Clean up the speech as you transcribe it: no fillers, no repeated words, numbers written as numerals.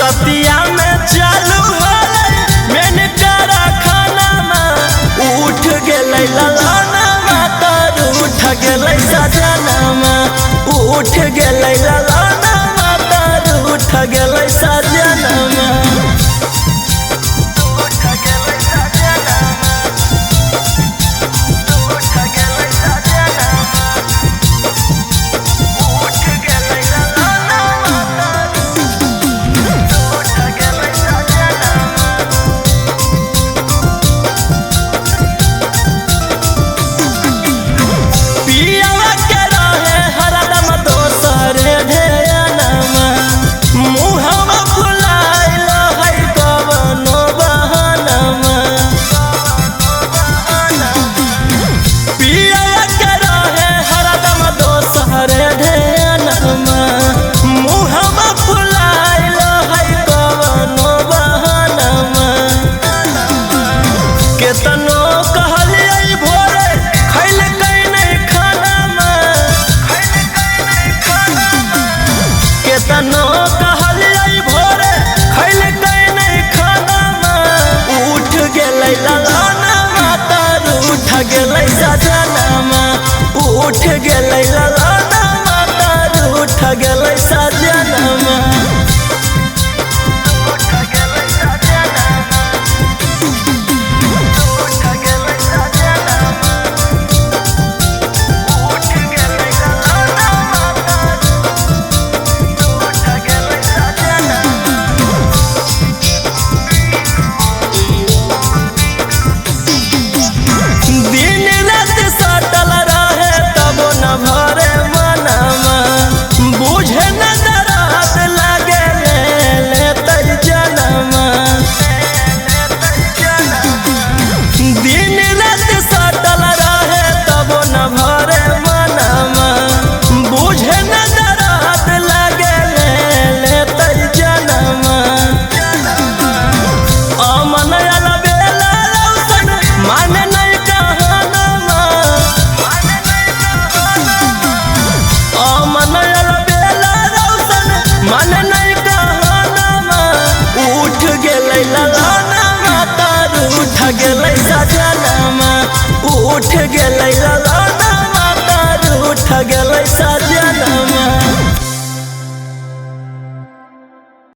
रतिया में चालू होले मैंने करा खाना में उठ गेलै ललाना तर उठ गेलै सजना उठ गेलै ललाना तर उठ गेलै सजना केतनो कहलियै भोरे खैल कहीं नहीं खाना केतनो कहलियै भोरे खैल कहीं नहीं खाना उठ गेलै ललाना तर उठ गेलै सजना उठ गेलै ललाना तर उठ गेलै सजना।